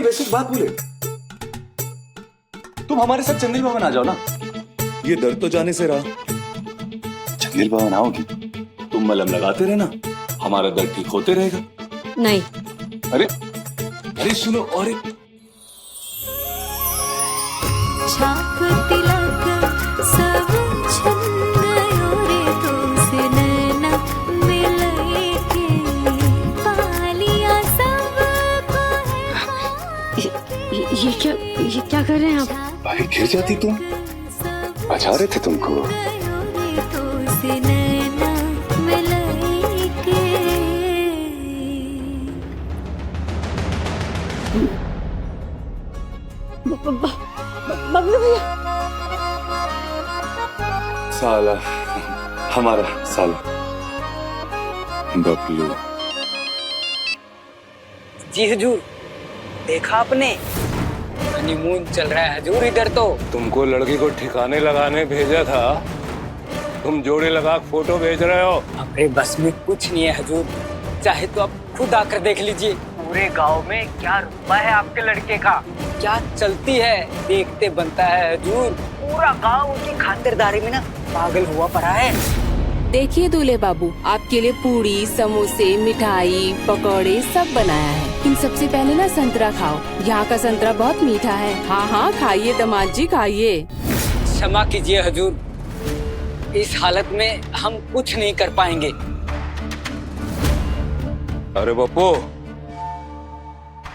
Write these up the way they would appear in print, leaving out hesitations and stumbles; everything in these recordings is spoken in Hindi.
बेसिक बात बोले, तुम हमारे साथ चंदेल भवन आ जाओ ना। ये दर्द तो जाने से रहा। चंदेल भवन आओगी, तुम मलहम लगाते रहना, हमारा दर्द ठीक होते रहेगा। नहीं। अरे अरे सुनो, और एक छाप तिलक सब छन गयो रे तुझसे नैना मिलए के पालिया सबको ये क्या कर रहे हैं आप? भाई गिर जाती तुम, बचा रहे थे तुमको। तुझसे नैना मिलए के बबलू भैया, साला, हमारा साला बबलू। जी हुजूर, देखा आपने, हनीमून चल रहा है हुजूर इधर तो। तुमको लड़की को ठिकाने लगाने भेजा था, तुम जोड़े लगा फोटो भेज रहे हो। हमारे बस में कुछ नहीं है हुजूर, चाहे तो आप खुद आकर देख लीजिए। पूरे गांव में क्या रुतबा है आपके लड़के का, क्या चलती है, देखते बनता है हुजूर। पूरा गांव उनकी खातिरदारी में ना पागल हुआ पड़ा है। देखिए दूल्हे बाबू, आपके लिए पूड़ी, समोसे, मिठाई, पकौड़े सब बनाया है। इन सबसे पहले ना संतरा खाओ, यहाँ का संतरा बहुत मीठा है। हाँ हाँ खाइए दामाद जी खाइए। क्षमा कीजिए हुजूर, इस हालत में हम कुछ नहीं कर पाएंगे। अरे बप्पू,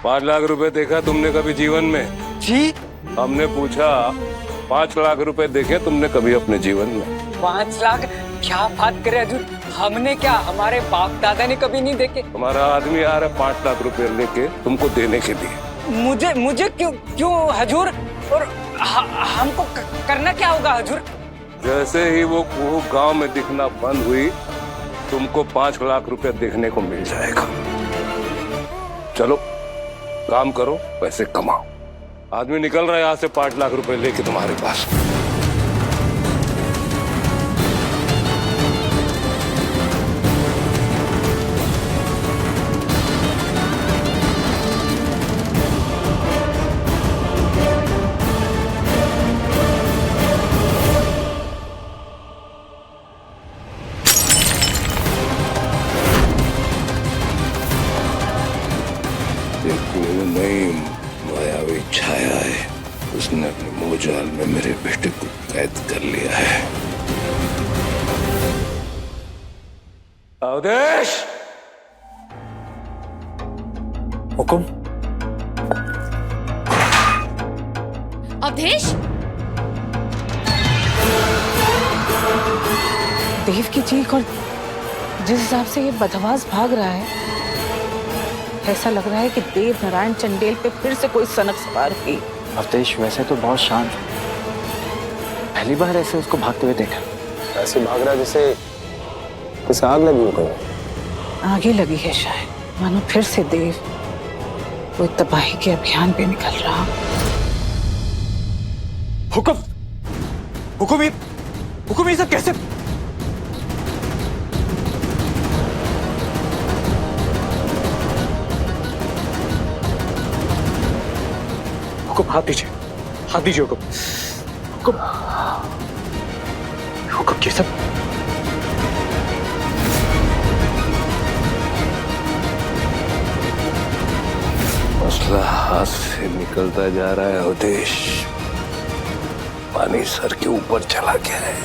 5 लाख रुपए देखा तुमने कभी जीवन में? जी? हमने पूछा 5 लाख रुपए देखे तुमने कभी अपने जीवन में? 5 लाख? क्या बात करे हुजूर, हमने क्या, हमारे बाप दादा ने कभी नहीं देखे। तुम्हारा आदमी आ रहा है 5 लाख रुपए लेके तुमको देने के लिए। मुझे क्यों हुजूर, और हमको करना क्या होगा हुजूर? जैसे ही वो कुहू गांव में दिखना बंद हुई, तुमको 5 लाख रुपए देखने को मिल जाएगा। चलो काम करो, पैसे कमाओ। आदमी निकल रहा है यहाँ से 5 लाख रुपए लेके तुम्हारे पास। नई मायावी छाया है, उसने अपने मोहजाल में मेरे बेटे को कैद कर लिया है। अवधेश! हुकुम। अवधेश, देव की चीख और जिस हिसाब से ये बदहवास भाग रहा है, ऐसा लग रहा है कि देव नारायण चंडेल पे फिर से कोई सनक सवार हुई। अवधेश वैसे तो बहुत शांत है, पहली बार ऐसे उसको भागते हुए देखा। ऐसे भाग रहा जैसे किसी आग लगी हो कहीं। आगे लगी है शायद, मानो फिर से देव कोई तबाही के अभियान पे निकल रहा। हुकुम, हुकुम ये सब कैसे? हुकुम हाथ दीजिए, हाथ दीजिए हुकुम। हुकुम ये सब? मसला हाथ से निकलता जा रहा है अवधेश, पानी सर के ऊपर चला गया है।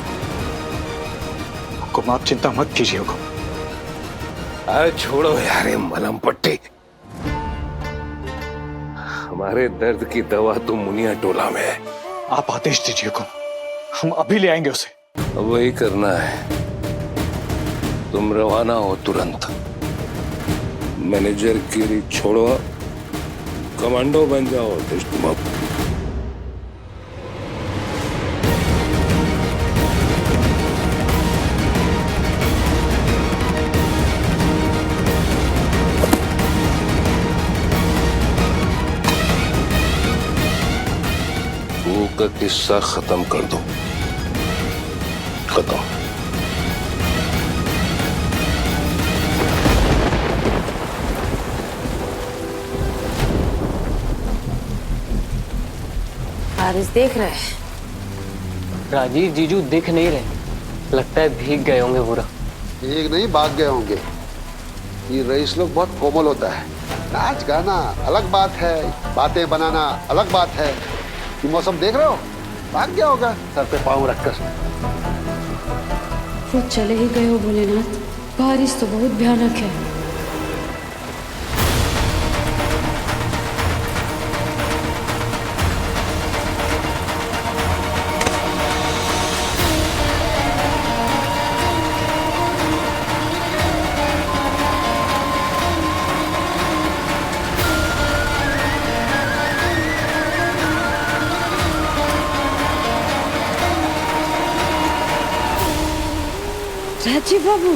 हुकुम आप चिंता मत कीजिए हुकुम। अरे छोड़ो यार ये मलहम पट्टी, हमारे दर्द की दवा तो मुनिया टोला में है। आप आदेश दीजिए हुकुम, हम अभी ले आएंगे उसे। अब वही करना है, तुम रवाना हो तुरंत। मैनेजर गिरी छोड़ो, कमांडो बन जाओ अवधेश तुम अब। का किस्सा खत्म कर दो, खत्म। हारिस देख रहे हैं। राजीव जीजू दिख नहीं रहे, लगता है भीग गए होंगे पूरा। एक नहीं भाग गए होंगे। ये रईस लोग बहुत कोमल होता है। नाच गाना अलग बात है, बातें बनाना अलग बात है। ये मौसम देख रहे हो, भाग गया होगा सर पे पाँव रखकर। वो चले ही गए हो भोलेनाथ, बारिश तो बहुत भयानक है। राजीव बाबू,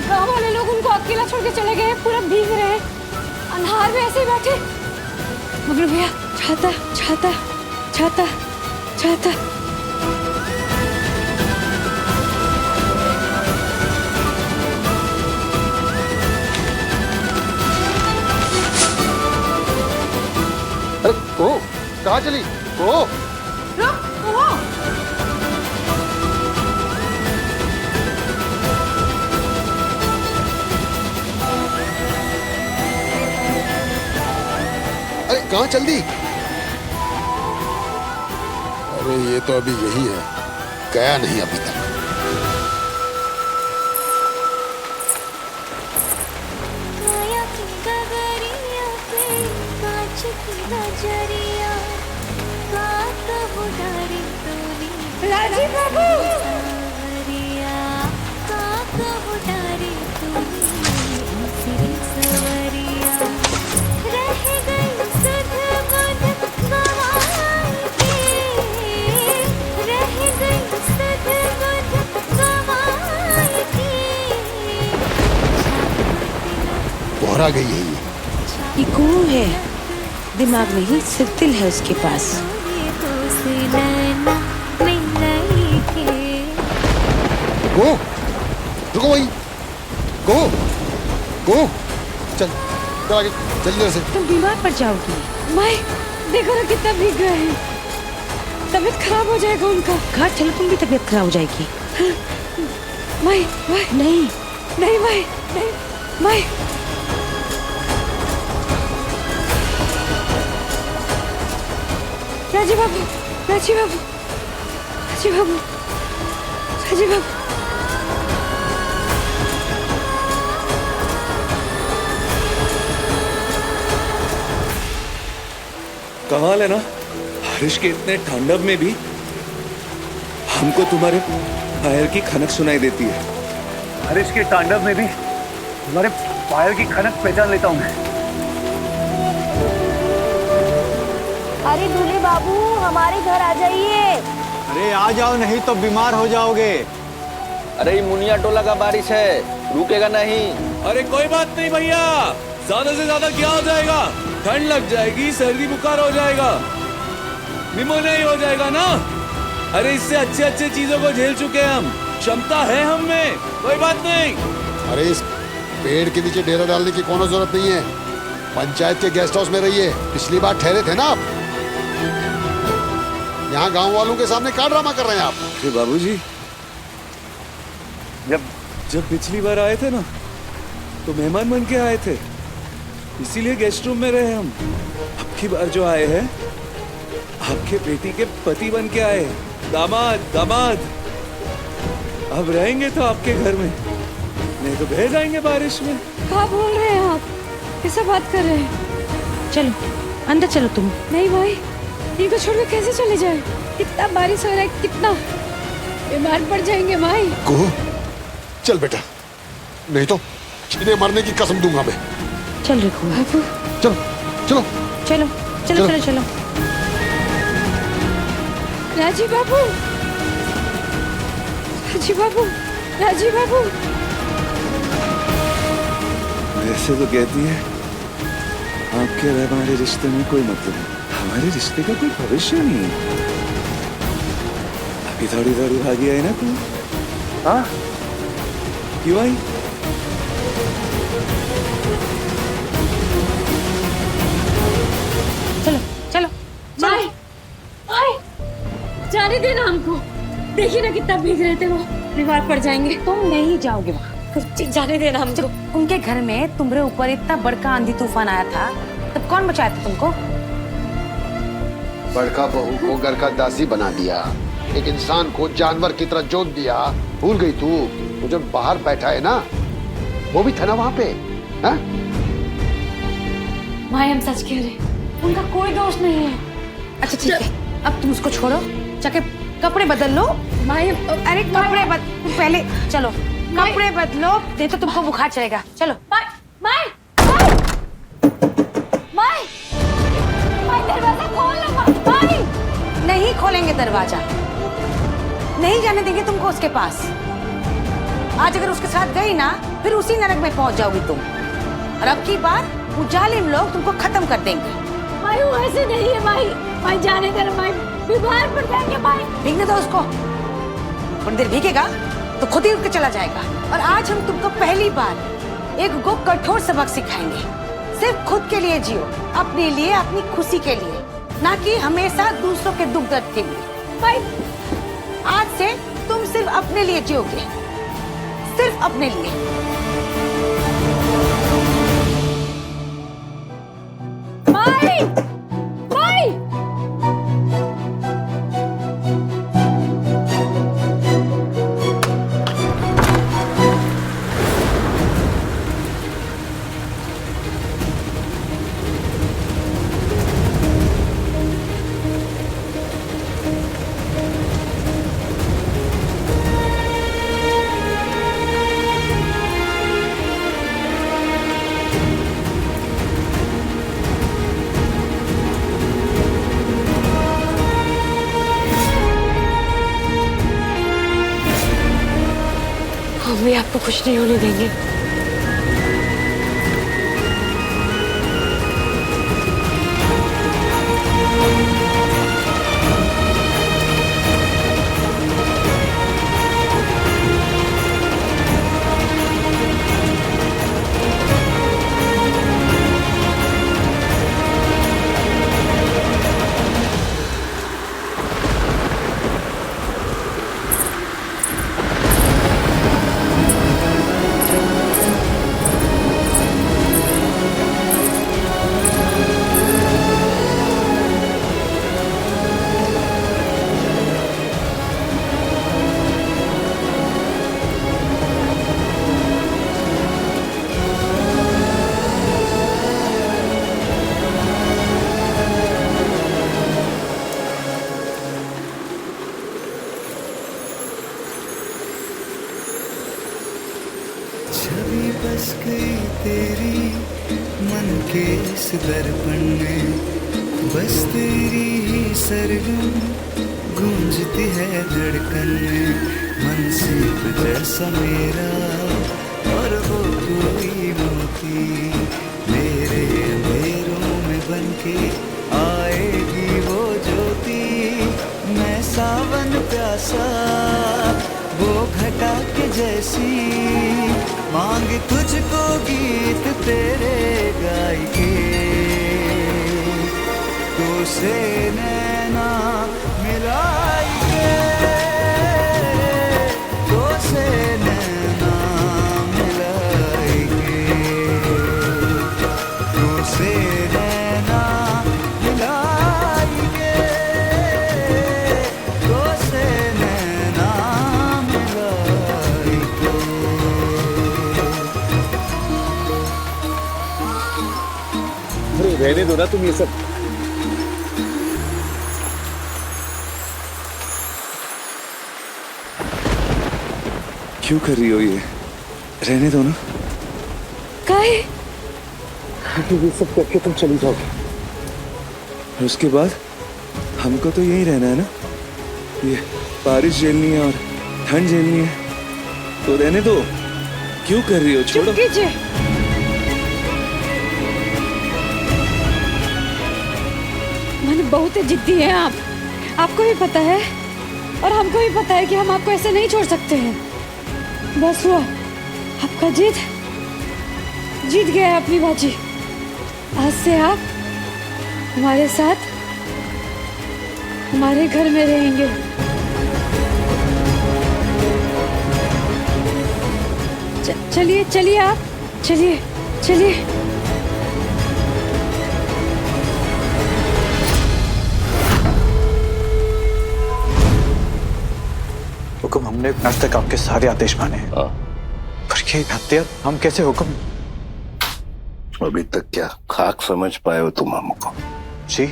गांव वाले लोग उनको अकेला छोड़ के चले गए, पूरा भीग रहे हैं, अंधार में ऐसे ही बैठे। मगर भैया छाता छाता छाता छाता। अरे ओ, कहाँ चली? ओ, अरे कहाँ चल दी? अरे ये तो अभी यही है, गया नहीं अभी तक। काया की गगरिया पे कांच की नजरिया, बात बुढ़ारी तोरी राजीव बाबू, सवरिया, बात बुढ़ारी तोरी सिरी सवरिया। रह गई सुध बुध गवाई के, रह गई सुध बुध गवाई के। कोहरा गई है ये। ये कुआं है, दिमाग नहीं सिर्फ दिल है उसके पास। गो, रुको वही। गो, गो, चल, चल आगे, चल इधर से। तुम बीमार पड़ जाओगी। माई देखो ना कितना भीग गए हैं, तबीयत खराब हो जाएगा उनका। घर चलो, तुम भी तबीयत खराब हो जाएगी। माई माई नहीं नहीं माई नहीं माई। राजीव बाबू, राजीव बाबू, राजीव बाबू, राजीव बाबू। कमाल है ना, बारिश के इतने तांडव में भी हमको तुम्हारे पायल की खनक सुनाई देती है। बारिश के तांडव में भी तुम्हारे पायल की खनक पहचान लेता हूँ मैं। अरे दूल्हे बाबू, हमारे घर आ जाइए। अरे आ जाओ, नहीं तो बीमार हो जाओगे। अरे ये मुनिया टोला का बारिश है, रुकेगा नहीं। अरे कोई बात नहीं भैया, ज्यादा से ज्यादा क्या हो जाएगा, ठंड लग जाएगी, सर्दी बुखार हो जाएगा, निमोनिया ही हो जाएगा ना। अरे इससे अच्छे अच्छे चीजों को झेल चुके हैं हम, क्षमता है हम में, कोई बात नहीं। अरे इस पेड़ के नीचे डेरा डालने की कोनो जरूरत नहीं है। पंचायत के गेस्ट हाउस में रहिए, पिछली बार ठहरे थे ना आप। यहाँ गांव वालों के सामने क्या ड्रामा कर रहे हैं आप? अरे बाबूजी, जब पिछली बार आए थे ना, तो मेहमान बन के आए थे, इसीलिए गेस्ट रूम में रहे हम। अब की बार जो आए हैं, आपके बेटी के पति बन के आए, दामाद दामाद। अब रहेंगे तो आपके घर में, नहीं तो बह जाएंगे बारिश में। क्या बोल रहे हैं आप, कैसा बात कर रहे हैं? चलो अंदर चलो तुम। नहीं भाई, इनको छोड़ के कैसे चले जाए? कितना बारिश हो रहा है, कितना बीमार पड़ जाएंगे माई। को चल बेटा, नहीं तो सीधे मरने की कसम दूंगा मैं। चल रखो बाबू, चलो चलो चलो चलो चलो चलो। राजीव बाबू, राजीव बाबू, राजीव बाबू। वैसे तो कहती है आपके और हमारे रिश्ते में कोई मतलब नहीं, हमारे रिश्ते का कोई भविष्य नहीं है। अभी थोड़ी थोड़ी भागी आई ना तू? हाँ, क्यों आई? चलो चलो माई, माई, जाने देना हमको। देखिए ना कितना भीग रहे थे वो, बीमार पड़ जाएंगे। तुम नहीं जाओगे वहाँ। जाने देना हमको। उनके घर में तुम्हारे ऊपर इतना बड़का आंधी तूफान आया था, तब कौन बचाया था तुमको? बड़का बहू को घर का दासी बना दिया, एक इंसान को जानवर की तरह जोत दिया। भूल गई तू? वो जो बाहर बैठा है ना, वो भी था ना वहाँ पे। हा? माई हम सच कह रहे, उनका कोई दोष नहीं है। अच्छा ठीक है, अब तुम उसको छोड़ो, जाके कपड़े बदल लो। माई अरे कपड़े तुम पहले चलो कपड़े बदलो, नहीं तो तुमको बुखार चढ़ेगा। चलो माई, माई, माई, माई, दरवाजा खोल लो माई। नहीं खोलेंगे दरवाजा, नहीं जाने देंगे तुमको उसके पास। आज अगर उसके साथ गई ना, फिर उसी नरक में पहुंच जाओगी तुम। और अब की बार वो जालिम लोग तुमको खत्म कर देंगे। माई वो ऐसे नहीं है माई, माई जाने दे माई, बीमार पड़ जाएंगे माई। भीगने दो उसको, थोड़ी देर भीगेगा तो खुद ही उठ के चला जाएगा। और आज हम तुमको पहली बार एक गो कठोर सबक सिखाएंगे। सिर्फ खुद के लिए जियो, अपने लिए, अपनी खुशी के लिए, ना कि हमेशा दूसरों के दुख दर्द के लिए। भाई आज से तुम सिर्फ अपने लिए जियोगे, सिर्फ अपने लिए। माई, माई, हम भी आपको खुश नहीं होने देंगे। छवि बस गई तेरी मन के इस दर्पण में, बस तेरी ही सरगम गूंजती है धड़कन में। मन सीप जैसा मेरा और वो कोई मोती, मेरे अंधेरों में बनके आएगी वो ज्योति। मैं सावन प्यासा वो घटा के जैसी, मांग तुझको गीत तेरे गाय के। तो से नैना मिलाएंगे, तो से नैना मिलाएंगे, तो से नैना मिलाएंगे, तो से नैना मिलाएंगे। अरे रहने दो ना तुम ये सब। क्यों कर रही हो ये? रहने दो ना। काहे? ये सब करके तुम चली जाओगे, और उसके बाद हमको तो यही रहना है ना। ये बारिश झेलनी है और ठंड झेलनी है, तो रहने दो। क्यों कर रही हो? छोड़ो। चुप कीजिए। बहुत ही जिद्दी हैं आप, आपको भी पता है और हमको भी पता है कि हम आपको ऐसे नहीं छोड़ सकते हैं। बस हुआ आपका जीत गया है अपनी बाजी। आज से आप हमारे साथ हमारे घर में रहेंगे। चलिए चलिए आप, चलिए चलिए। हुक्म, हमने आज तक आपके सारे आदेश माने हैं, पर ये हत्या हम कैसे हुक्म? अभी तक क्या खाक समझ पाए हो तुम हमको? जी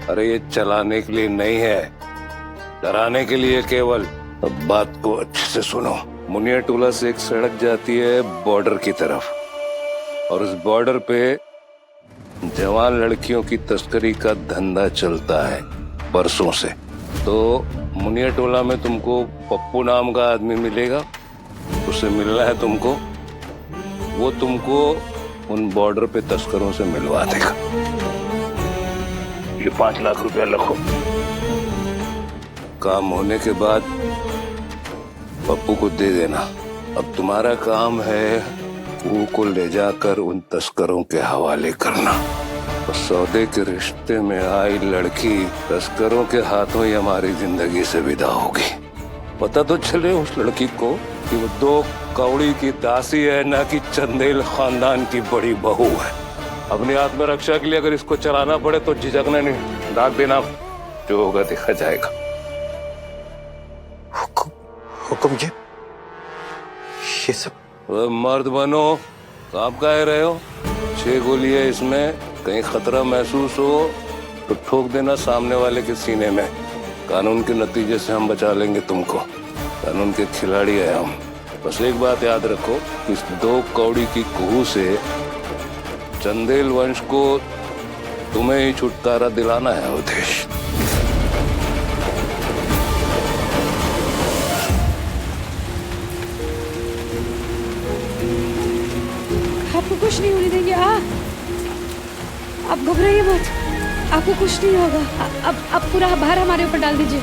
अरे ये चलाने के लिए नहीं है, डराने के लिए केवल। अब बात को अच्छे से सुनो। मुनिया टोला से एक सड़क जाती है बॉर्डर की तरफ, और उस बॉर्डर पे जवान लड़कियों की तस्करी का धंधा चलता है बरसों से। तो मुनिया टोला में तुमको पप्पू नाम का आदमी मिलेगा, उससे मिलना है तुमको। वो तुमको उन बॉर्डर पे तस्करों से मिलवा देगा। ये 5 लाख रुपया रखो। काम होने के बाद पप्पू को दे देना। अब तुम्हारा काम है कुओं को ले जाकर उन तस्करों के हवाले करना। और सौदे के रिश्ते में आई लड़की तस्करों के हाथों ही हमारी जिंदगी से विदा होगी। पता तो चले उस लड़की को कि वो 2 कौड़ी की दासी है, ना कि चंदेल खानदान की बड़ी बहू है। अपनी आत्मरक्षा के लिए अगर इसको चलाना पड़े तो झिझकना नहीं, दाग देना, जो होगा देखा जाएगा। हुक्म, ये सब मर्द बनो, काम कह रहे हो? 6 गोली है इसमें, कहीं खतरा महसूस हो तो ठोक देना सामने वाले के सीने में। कानून के नतीजे से हम बचा लेंगे तुमको, कानून के खिलाड़ी है हम। बस एक बात याद रखो, इस 2 कौड़ी की कुहू से चंदेल वंश को तुम्हें ही छुटकारा दिलाना है अवधेश। आपको कुछ नहीं होने देंगे। आप घबराइए मत, आपको कुछ नहीं होगा। अब पूरा भार हमारे ऊपर डाल दीजिए।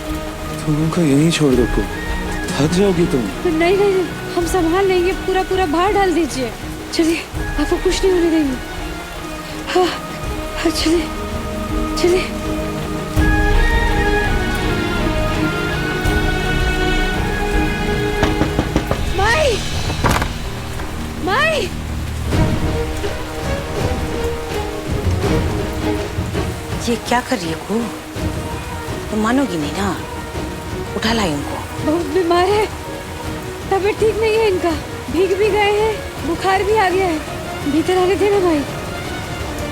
तुम उनको यहीं छोड़ दो, थक जाओगी तुम। नहीं नहीं नहीं, हम संभाल लेंगे। पूरा भार डाल दीजिए। चलिए, आपको कुछ नहीं होने देंगे। हाँ हाँ, चलिए चलिए। माई माई, ये क्या कर रही है को? तुम मानोगी नहीं ना? उठा लाई उनको। बहुत बीमार है, तबीयत ठीक नहीं है इनका। भीग भी गए हैं, बुखार भी आ गया है। भीतर आने देना भाई,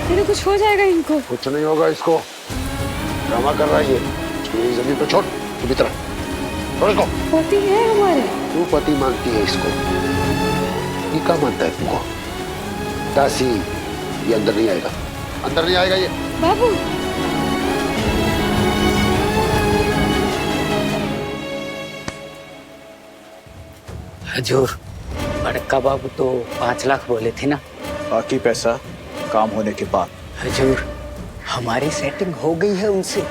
इन्हें कुछ हो जाएगा इनको। कुछ नहीं होगा इसको, ड्रामा कर रहा है ये। जमीन पे छोड़, तू भीतर छोड़ इसको। पति है हमारे। तू पति मानती है इसको, ये क्या मानता है तुमको? दासी, ये अंदर नहीं आएगा, अंदर नहीं आएगा ये। बाबू, हजूर, बड़का बाबू तो 5 लाख बोले थे ना? बाकी पैसा काम होने के बाद। हजूर, हमारी सेटिंग हो गई है उनसे।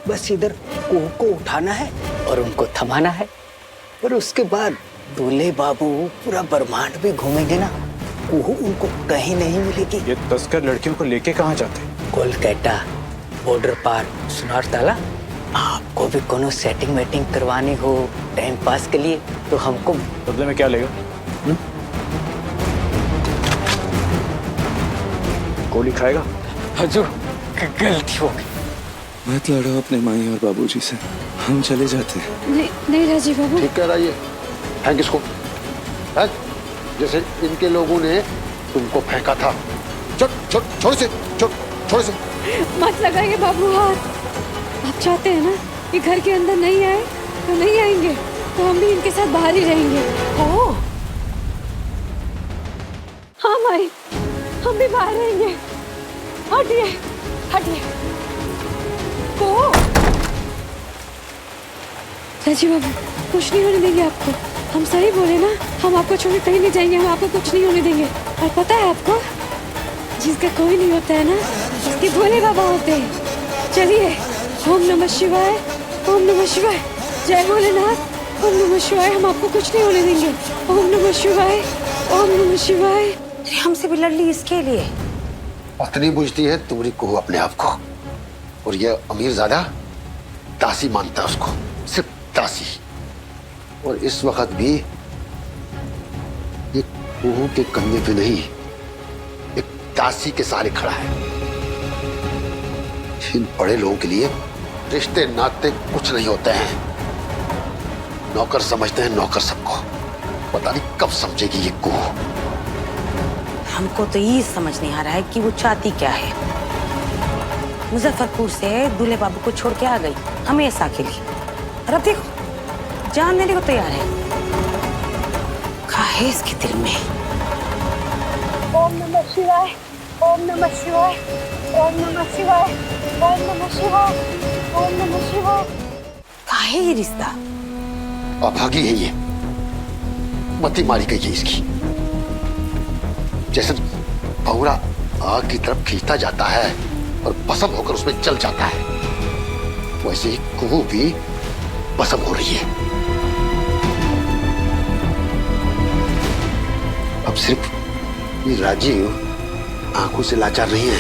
बस इधर कुओं को उठाना है और उनको थमाना है, और उसके बाद दूल्हे बाबू पूरा ब्रह्मांड भी घूमेंगे ना। कुओं उनको कहीं नहीं मिलेगी। ये तस्कर लड़कियों को लेके कहाँ जाते हैं? कोलकाता, बॉर्डर पार, सुनार ताला। आपको भी कोनो सेटिंग वेटिंग करवानी हो टाइम पास के लिए तो हमको बदले में क्या लेगा? गोली खाएगा? हजूर, गलती हो गई। मत लड़ो अपने माई और बाबूजी से, हम चले जाते हैं। नहीं नहीं राजीव बाबू। ठीक कह रहा है ये। फेंक इसको, फेंक, जैसे इनके लोगों ने तुमको फेंका था। छोड़ से, छोड़ से। मत लगाइए बाबू हाथ। आप चाहते हैं ना कि घर के अंदर नहीं आए तो नहीं आएंगे, तो हम भी इनके साथ बाहर ही रहेंगे। ओह हाँ माई, हम भी बाहर रहेंगे। हटिए हटिए। को राजीव बाबू, कुछ नहीं होने देंगे आपको। हम सही बोले ना, हम आपको छोड़ कहीं नहीं जाएंगे, हम आपको कुछ नहीं होने देंगे। और पता है आपको, जिसका कोई नहीं होता है ना, उसके भोले बाबा होते हैं। चलिए ओम नमः शिवाय, ओम नमः शिवाय, जय भोलेनाथ, ओम नमः शिवाय। हम आपको कुछ नहीं होने देंगे। ओम नमः शिवाय, ओम नमः शिवाय। अरे हमसे भी लड़ ली इसके लिए। पत्नी बुझती है तुम्हारी को अपने आप को, और ये अमीरजादा दासी मानता है उसको, सिर्फ दासी। और इस वक्त भी ये कुहू के कंधे पे नहीं, एक दासी के सहारे खड़ा है। इन बड़े लोगों के लिए रिश्ते नाते कुछ नहीं होते हैं। नौकर समझते हैं नौकर सबको। पता नहीं कब समझेगी ये कुहू। हमको तो ये समझ नहीं आ रहा है कि वो चाहती क्या है। मुजफ्फरपुर से दूल्हे बाबू को छोड़ के आ गई हमेशा के लिए, और अब देखो जान देने को तैयार है। क्या है इसके दिल में? ओम नमः शिवाय, ओम नमः शिवाय, ओम नमः शिवाय, ओम नमः शिवाय, ओम नमः शिवाय। क्या है ये रिश्ता? अभागी है ये, मती मारी गई है इसकी। जैसे भौरा आग की तरफ खींचता जाता है और भस्म होकर उसमें जल जाता है, वैसे ही कुहू भी भस्म हो रही है। अब सिर्फ ये राजीव आंखों से लाचार नहीं है,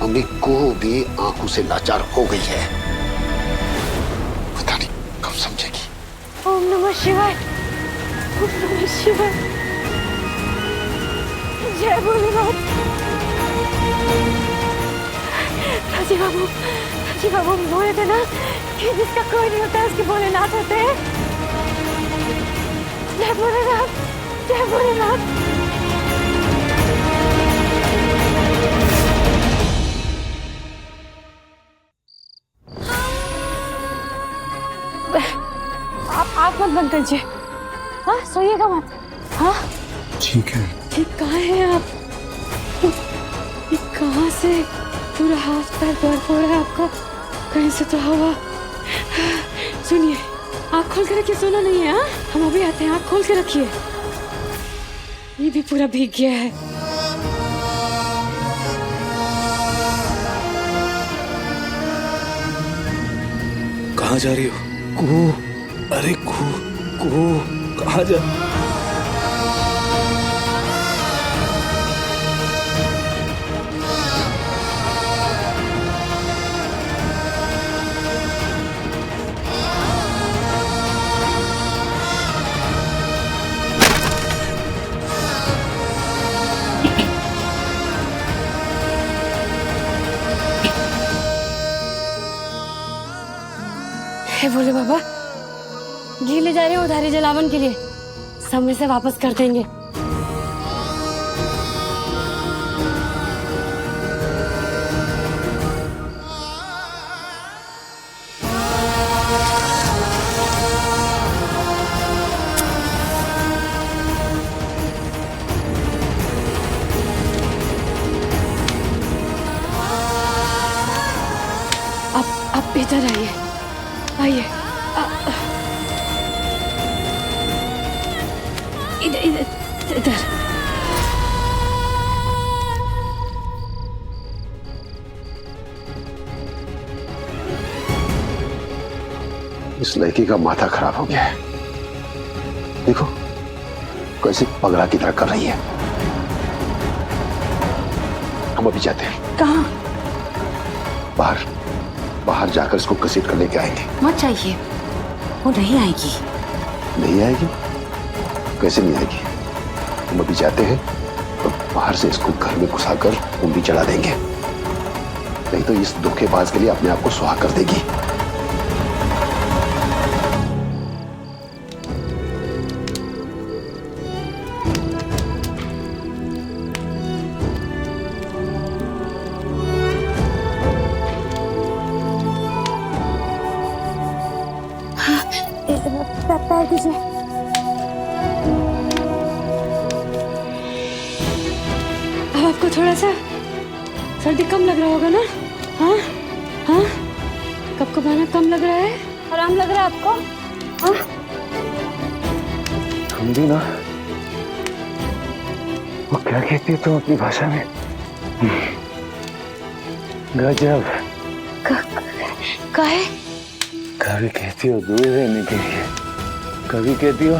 अम्मी कुहू भी आंखों से लाचार हो गई है। पता नहीं कब समझेगी। ओम नमः शिवाय, ओम नमः शिवाय, जय भोलेनाथ। राजी बाबू बोले थे ना कि जिसका कोई नहीं होता उसके भोलेनाथ होते हैं। जय भोलेनाथ, जय भोलेनाथ। आप मत बंद कीजिए। हाँ सोइएगा मत। हाँ ठीक है। ठीक कहाँ हैं आप? ये कहाँ से पूरा हाथ पैर बर्फ हो रहा है आपका? कहीं से तो हवा। सुनिए, आँख खोल के रखिए, सोना नहीं है। हाँ हम अभी आते हैं, आँख खोल के रखिए। ये भी पूरा भीग गया है। कहाँ जा रही हो? कुहू, अरे कुहू कहाँ जा? हे भोले बाबा, घी ले जा रहे हो उधारी जलावन के लिए, समय से वापस कर देंगे। आप इधर आइए, आइए। इधर इधर इधर। इस लड़की का माथा खराब हो गया है। देखो कैसे पगला की तरह कर रही है। हम अभी जाते हैं। कहाँ? बाहर बाहर जाकर इसको घसीट कर लेके आएंगे। मत चाहिए, वो नहीं आएगी। नहीं आएगी? कैसे नहीं आएगी? हम अभी जाते हैं तो बाहर से इसको घर में घुसाकर कुंडी चढ़ा देंगे, नहीं तो इस धोखेबाज के लिए अपने आप को सुहा कर देगी। पैर दीजिए। अब आपको थोड़ा सा सर्दी कम लग रहा होगा ना? हाँ हाँ, कपकपाना कम लग रहा है, आराम लग रहा है आपको? हाँ हम भी ना, वो क्या कहती है तुम अपनी भाषा में? गजब। काहे? कभी कहती हो दूर रहने के लिए, कभी कहती हो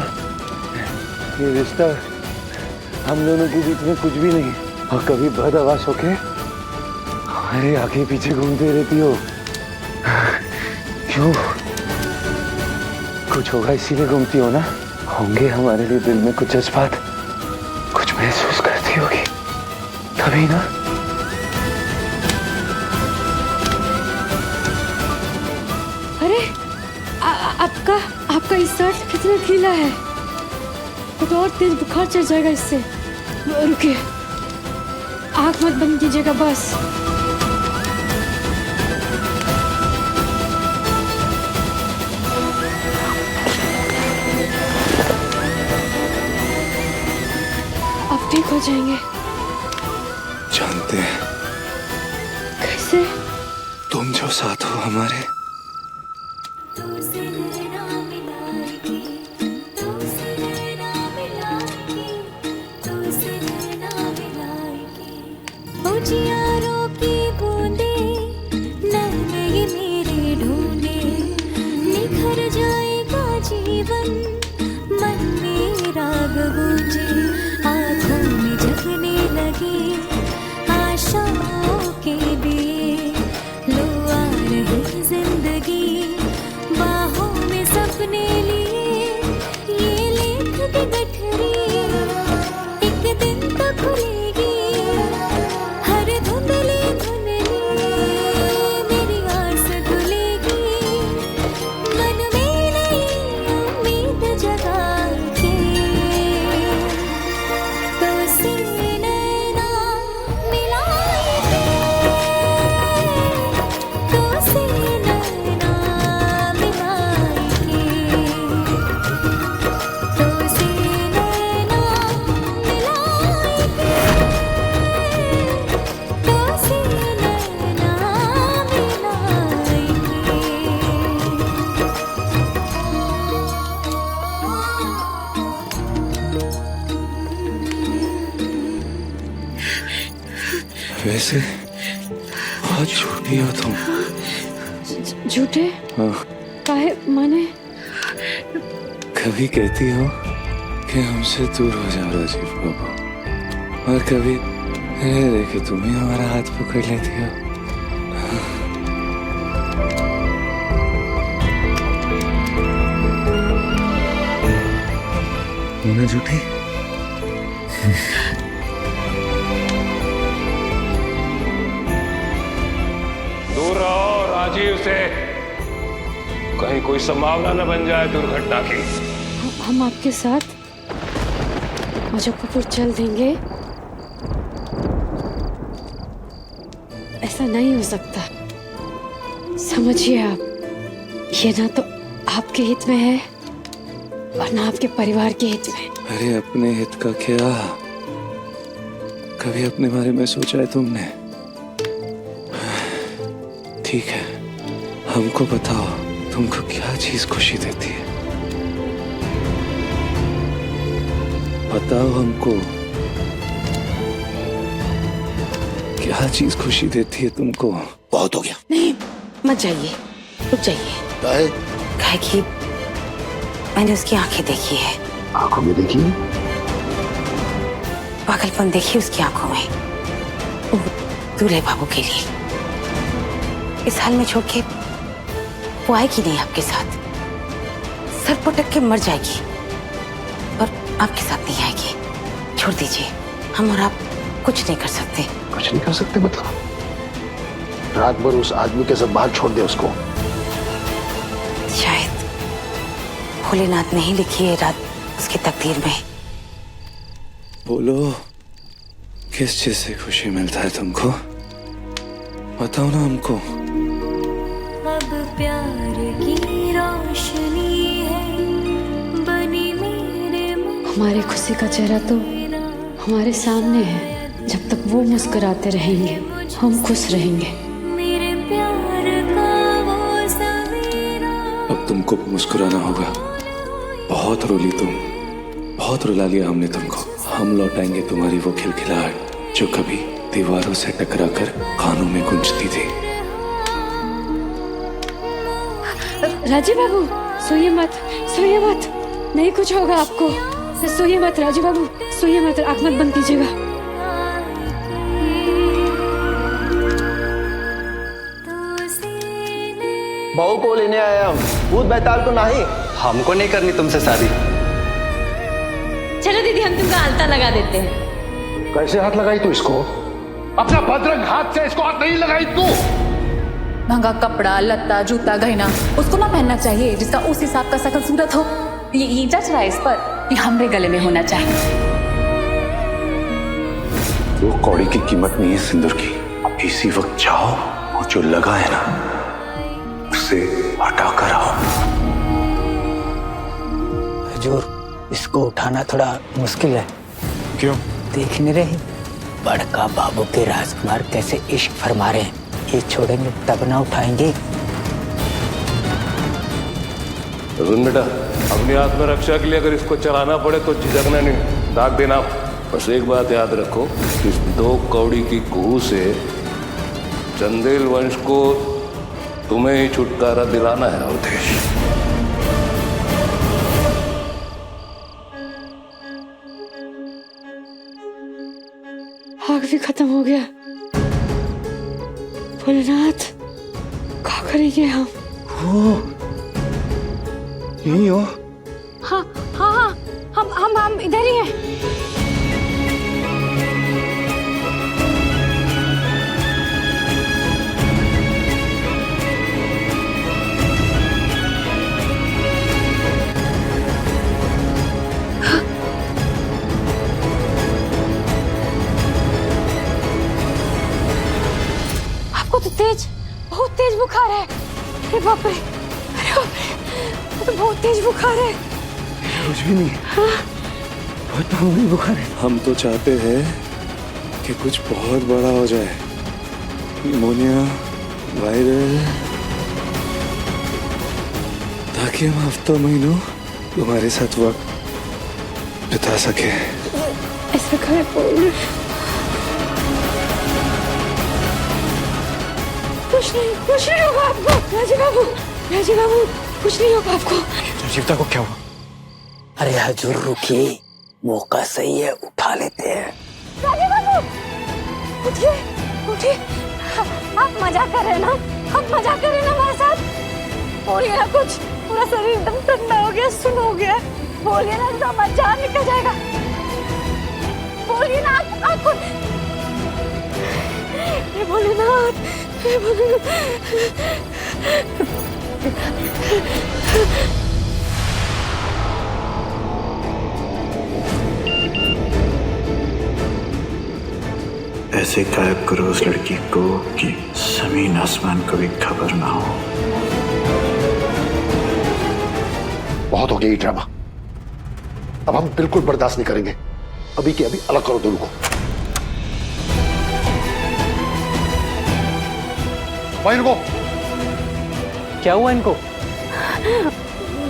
ये रिश्ता हम दोनों के बीच में कुछ भी नहीं, और कभी बदहवास होके हमारे आगे पीछे घूमते रहती हो। क्यों? कुछ होगा इसीलिए घूमती हो ना? होंगे हमारे लिए दिल में कुछ जज्बात, कुछ महसूस करती होगी तभी ना। अरे आपका इस शर्ट कितना गीला है, तो और तेज बुखार चढ़ जाएगा इससे। रुकिए, आंख मत बंद कीजिएगा बस। आप ठीक हो जाएंगे। जानते हैं कैसे? तुम जो साथ हो हमारे, उजियारों की बूंदें नन्हे ये मेरे ढूंढे, निखर जाएगा जीवन मन में राग गूंजे, आँखों में जगने लगे आशाओं के दिए, लो आ रही जिंदगी बाहों में सपने लिए, ये लेख की गठरी एक दिन तो खुलेगी, हर धुंधली धुंधली मेरी आस धुलेगी, मन में नई उम्मीद जगा के, तो से नैना मिलाएंगे, तो से नैना मिलाएंगे, तो से नैना मिलाएंगे, तो से नैना वैसे बहुत झूठी हो तुम। झूठे? हाँ, काहे माने? कभी कहती हो कि हमसे दूर हो जाओ राजीव बाबू, और कभी कि तुम ही हमारा हाथ पकड़ लेती हो। ना झूठी? दूर रहो राजीव से, कहीं कोई संभावना न बन जाए दुर्घटना की। हम आपके साथ मुजफ्फरपुर चल देंगे। ऐसा नहीं हो सकता, समझिए आप, ये ना तो आपके हित में है और ना आपके परिवार के हित में। अरे अपने हित का क्या? कभी अपने बारे में सोचा है तुमने? ठीक है, हमको बताओ तुमको क्या चीज खुशी देती है? बताओ हमको, क्या चीज खुशी देती है तुमको? बहुत हो गया। नहीं, मत जाइए, रुक जाइए। काहे? काहे कि मैंने उसकी आंखें देखी है। आंखों में देखी? पागलपन देखी उसकी आंखों में, वो दूल्हे बाबू के लिए। इस हाल में छोड़ के वो आएगी नहीं आपके साथ, सर पटक के मर जाएगी और आपके साथ नहीं आएगी। छोड़ दीजिए, हम और आप कुछ नहीं कर सकते। कुछ नहीं कर सकते मतलब? रात भर उस आदमी के साथ बाहर छोड़ दे उसको। शायद भोलेनाथ ने ही लिखी है रात उसकी तकदीर में। बोलो, किस चीज से खुशी मिलता है तुमको? बताओ ना हमको। अब प्यार की रोशनी है बनी मेरे मन। हमारी खुशी का चेहरा तो हमारे सामने है। जब तक वो मुस्कुराते रहेंगे हम खुश रहेंगे। मेरे प्यार का वो सवेरा। अब तुमको भी मुस्कुराना होगा। बहुत रोली तुम, बहुत रुला लिया हमने तुमको। हम लौटाएंगे तुम्हारी वो खिलखिलाहट जो कभी दीवारों से टकराकर कानों में गूंजती थी। राजीव बाबू सोइए मत, सोइए मत, नहीं कुछ होगा आपको। सोइए मत राजीव बाबू, सोइए मत, आँख मत बंद कीजिएगा। बहू को लेने आए हम, भूत बैताल को नहीं। हमको नहीं करनी तुमसे शादी। चलो दीदी हम तुमको आलता लगा देते हैं। कैसे हाथ लगाई तू इसको? अपना भद्रंग हाथ से इसको हाथ नहीं लगाई तू। महंगा कपड़ा लत्ता जूता गहना उसको ना पहनना चाहिए जिसका उस हिसाब का शकल सूरत हो। ये जच रहा है इस पर कि हमरे गले में होना चाहिए। वो कौड़ी की कीमत नहीं है सिंदूर की। अब इसी वक्त जाओ और जो लगा है ना उसे हटा कर आओ। हजूर, इसको उठाना थोड़ा मुश्किल है। क्यों? देखने रहे बड़का बाबू के राजकुमार कैसे इश्क फरमा रहे हैं। ये छोड़ेंगे तब ना उठाएंगे। सुन बेटा, अपनी आत्मरक्षा के लिए अगर इसको चलाना पड़े तो झिझकना नहीं, दाग देना। बस एक बात याद रखो, इस 2 कौड़ी की कुहू से चंदेल वंश को तुम्हें ही छुटकारा दिलाना है अवधेश। आग भी खत्म हो गया। भोलेनाथ, क्या करेंगे हम? यही हो? हाँ हाँ हाँ, हम इधर ही हैं। आपको तो बहुत तेज बुखार है। अरे बाप रे, अरे बाप रे, तो बहुत तेज बुखार है। कुछ भी नहीं, बहुत मामूली बुखार है। हम तो चाहते हैं कि कुछ बहुत बड़ा हो जाए, निमोनिया, वायरल, ताकि हम हफ्तों महीनों तुम्हारे साथ वक्त बिता सके। ऐसा करे बोल। कुछ नहीं होगा आपको राजीव बाबू, राजीव बाबू, कुछ नहीं होगा आपको। जीविता को क्या हुआ? अरे हजूर रुकिए, मौका सही है, उठा लेते हैं। राजीव बाबू उठिए, उठिए। आप मजाक कर रहे हैं ना? आप मजाक कर रहे हैं ना हमारे साथ? बोलिए ना कुछ, पूरा शरीर एकदम ठंडा हो गया, सुन हो गया। बोलिए ना, तो हमारी जान निकल जाएगा। बोलिए ना आप ये भोलेनाथ, ये भोलेनाथ। ऐसे गायब करो उस लड़की को कि जमीन आसमान को भी खबर ना हो। बहुत हो गया ये ड्रामा, अब हम बिल्कुल बर्दाश्त नहीं करेंगे। अभी के अभी अलग करो दोनों को। भाई रुको। क्या हुआ इनको?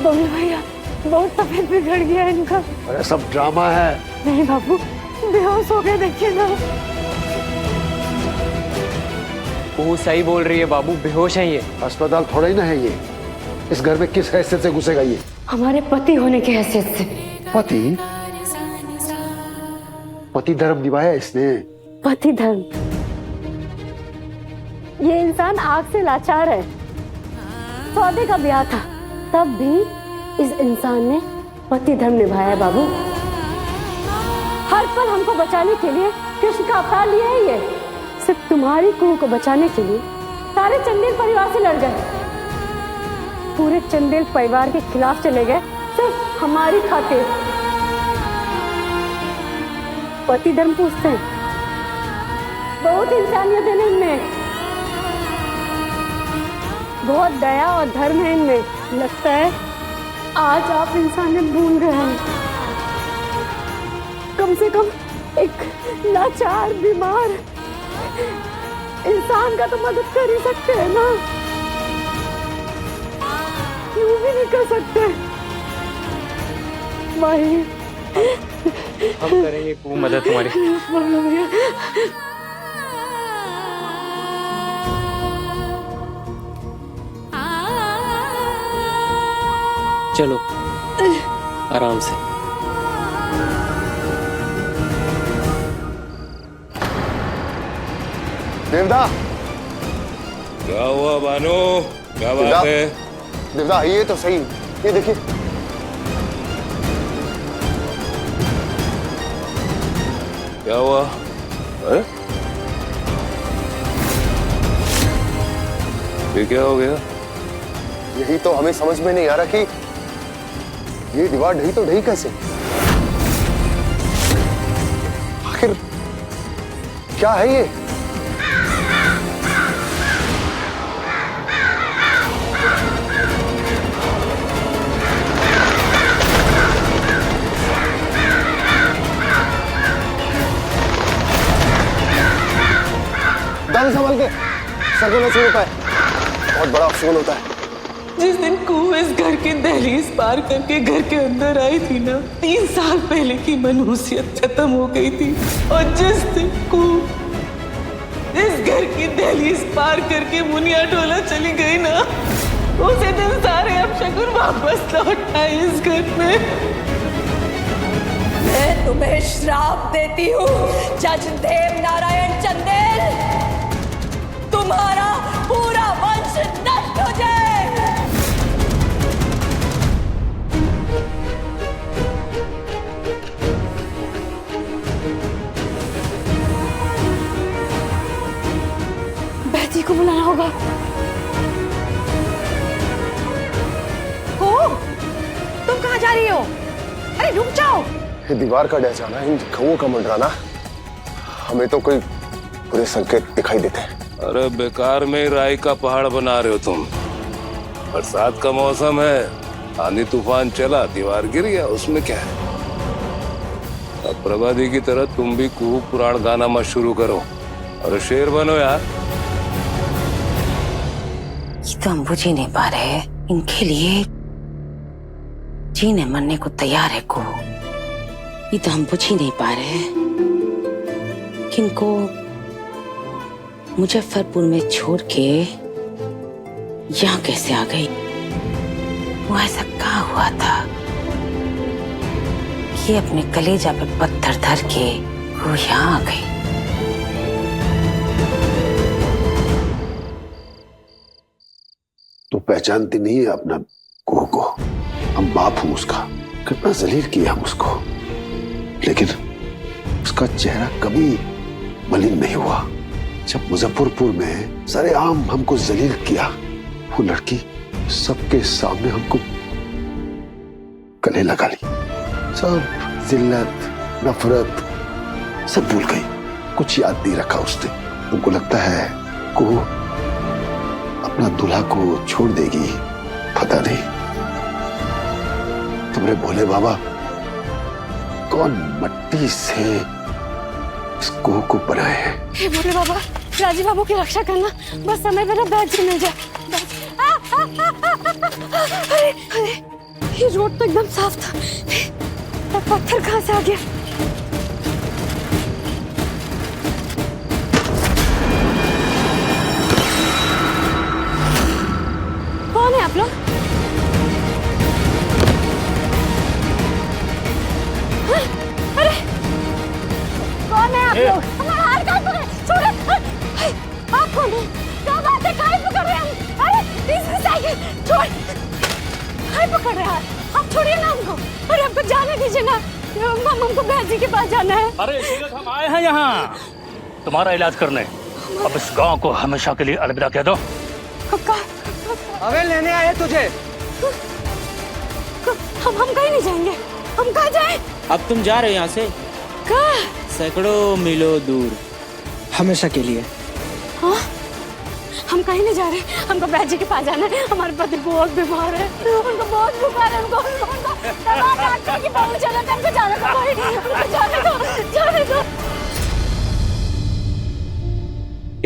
बोले भैया, बहुत तबीयत बिगड़ गया इनका। अरे सब ड्रामा है। नहीं बाबू, बेहोश हो गए, देखिए ना। वो सही बोल रही है बाबू, बेहोश है ये। अस्पताल थोड़ा ही ना है ये। इस घर में किस हैसियत से घुसेगा ये? हमारे पति होने की हैसियत से। पति? पति धर्म निभाया इसने। पति धर्म? ये इंसान आग से लाचार है। सौदे का ब्याह था, तब भी इस इंसान ने पति धर्म निभाया बाबू। हर पल हमको बचाने के लिए कृष्ण का अवतार लिया है ये। सिर्फ तुम्हारी कुहू को बचाने के लिए सारे चंदेल परिवार से लड़ गए। पूरे चंदेल परिवार के खिलाफ चले गए, सिर्फ हमारी खातिर। पति धर्म पूछते हैं, बहुत इंसानियत है इनमें, बहुत दया और धर्म है इनमें। लगता है आज आप इंसानियत भूल गए हैं। कम से कम एक लाचार बीमार इंसान का तो मदद कर ही सकते हैं ना, क्यों भी नहीं कर सकते? भाई हम करेंगे खूब मदद तुम्हारी। चलो आराम से। देवदा, क्या हुआ भानु, क्या देवदा, बात है? देवदा आइए तो सही, ये देखिए। क्या हुआ है? ये क्या हो गया? यही तो हमें समझ में नहीं आ रहा कि ये दीवार ढही तो ढही कैसे? आखिर क्या है ये? दादा संभाल के, सर को न छू पाए, बहुत बड़ा ऑक्सीजन होता है। जिस दिन कू इस घर की दहलीज पार करके घर के अंदर आई थी ना, 3 साल पहले की मनहूसियत खत्म हो गई थी। और जिस दिन कू इस घर की दहलीज पार करके मुनिया टोला चली गई ना, उसी दिन सारे अपशगुन वापस लौट आए इस घर में। मैं तुम्हें श्राप देती हूँ जज देव नारायण चंदेल, तुम्हारा पूरा वंश नष्ट हो जाए। बेटी को बुलाना होगा। हो, तुम कहाँ जा रही हो? अरे रुक जाओ। ये दीवार का डहचाना, इन खवों का मंडराना, हमें तो कोई बुरे संकेत दिखाई देते हैं। अरे बेकार में राई का पहाड़ बना रहे हो तुम। बरसात का मौसम है, आंधी तूफान चला, दीवार गिर गया, उसमें क्या है? अब प्रभादी की तरह तुम भी कूहू पुराण गाना मत शुरू करो और शेर बनो यार। ये तो हम बुझ ही नहीं पा रहे, इनके लिए जीने मरने को तैयार है को। ये तो हम बुझ ही नहीं पा रहे कि इनको मुजफ्फरपुर में छोड़ के यहाँ कैसे आ गई। वो ऐसा क्या हुआ था कि अपने कलेजा पे पत्थर धर के वो यहाँ आ गई। तो पहचानती नहीं है अपना कुहू को। हम बाप हूं उसका, कितना जलील किया हम उसको, लेकिन उसका चेहरा कभी मलिन नहीं हुआ। जब मुजफ्फरपुर में सरेआम हमको जलील किया, वो लड़की सबके सामने हमको गले लगा ली। सब जिल्लत, नफरत सब भूल गई, कुछ याद नहीं रखा उसने। तुमको लगता है कुहू अपना दूल्हा को छोड़ देगी? पता नहीं। तुम्हारे भोले बाबा कौन मट्टी से इस कुहू को बनाए हैं? हे भोले बाबा, राजी बाबू की रक्षा करना, बस समय पे ना बैग मिल जाए। अरे अरे, ये रोड तो एकदम साफ था, पत्थर कहाँ से आ गया? कौन है आप लोग? अरे कौन है आप लोग? हमारा हाथ काट पकड़े, छोड़े। आप कौन है? क्या बात है? काहे पकड़ रहे हैं हम? अरे इस साइकिल छोड़, काहे पकड़ रहे हैं आप? छोड़िए ना हमको। अरे हमको जाने दीजिए ना, हमको भाजी के पास जाना है। अरे सीरत, हम आए हैं यहाँ तुम्हारा इलाज करने। अब इस गांव को हमेशा के लिए अलविदा कह दो। अबे लेने आए तुझे। हम कहीं नहीं जाएंगे। हम कहाँ जाए? अब तुम जा रहे हो यहाँ से सैकड़ों मीलों दूर, हमेशा के लिए। हाँ? हम कहीं नहीं जा रहे, हमको बैजी के पास जाना है। हमारे पति बहुत बीमार है, उनको बहुत बुखार है, उनको दवा डॉक्टर की बहुत जरूरत है। हमको जाने दो भाई, हमको जाने दो, जाने दो।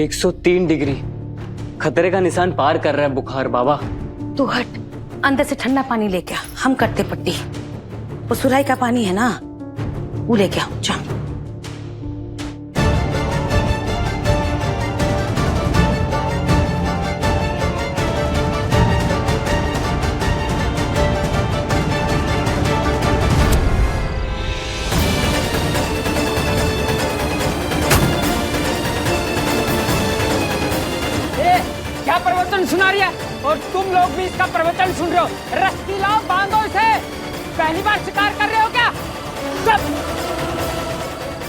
103 डिग्री खतरे का निशान पार कर रहा है बुखार बाबा। तू हट, अंदर से ठंडा पानी लेके आ, हम करते पट्टी। वो सुराई का पानी है ना, वो लेके आओ, जा। प्रवचन सुना रही है और तुम लोग भी इसका प्रवचन सुन रहे हो। रस्सी लाओ, बांधो इसे। पहली बार शिकार कर रहे हो क्या सब?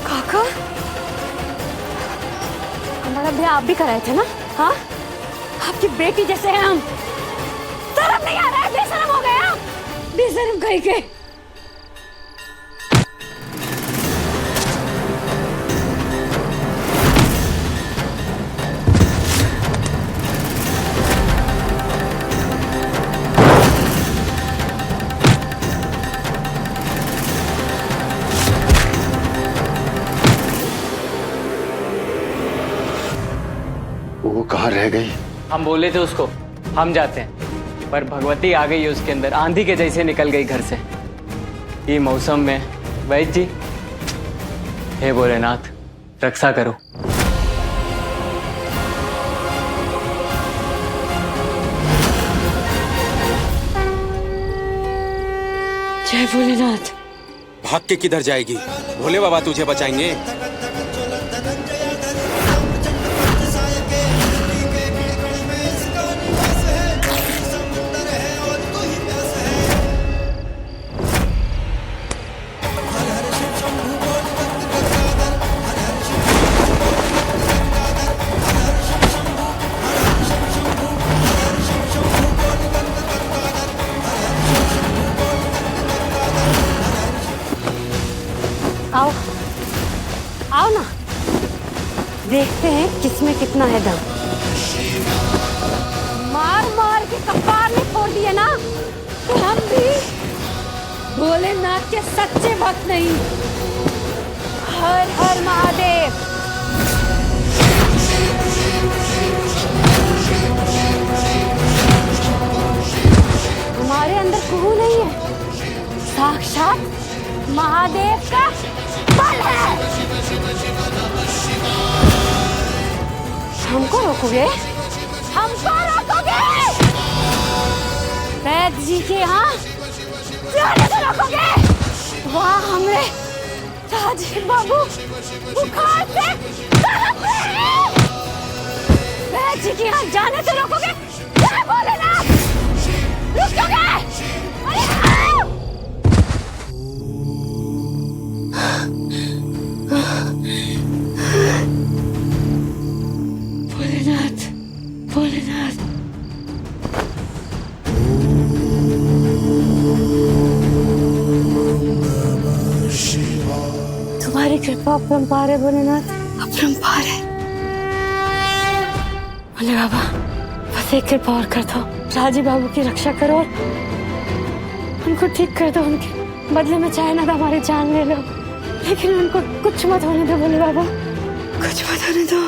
काका, हमारा ब्याह आप भी कराए थे ना? हाँ, आपकी बेटी जैसे हैं हम। शर्म नहीं आ रहा है? बेशरम हो गए आप, बेशरम कहीं के। वो कहाँ रह गई? हम बोले थे उसको हम जाते हैं, पर भगवती आ गई है उसके अंदर, आंधी के जैसे निकल गई घर से। ये मौसम में वैद्य जी, हे भोलेनाथ रक्षा करो। जय भोलेनाथ। भाग के किधर जाएगी? भोले बाबा तुझे बचाएंगे। आओ आओ ना, देखते हैं किसमें कितना है दम। मार मार के कपार में फोड़ दिए ना, तो हम भी भोलेनाथ के सच्चे भक्त नहीं। हर हर महादेव। हमारे अंदर कुहू नहीं है, साक्षात महादेव का बल है। हमको रोकोगे? हमको रोकोगे? वैद्य जी के यहाँ जाने से रोकोगे? वहाँ हमरे राजीव बाबू बुखार से तड़प रहे हैं। वैद्य जी के यहाँ जाने से रोकोगे? क्या भोलेनाथ, रुकोगे? अरे आओ! भोलेनाथ, भोलेनाथ। तुम्हारी कृपा अपरंपार है भोलेनाथ, अपरंपार है। भोले बाबा, बस एक कृपा और कर दो, राजी बाबू की रक्षा करो और उनको ठीक कर दो। उनके बदले में चाहे ना तो हमारी जान ले लो, लेकिन उनको कुछ मत होने दो भोले बाबा, कुछ मत होने दो।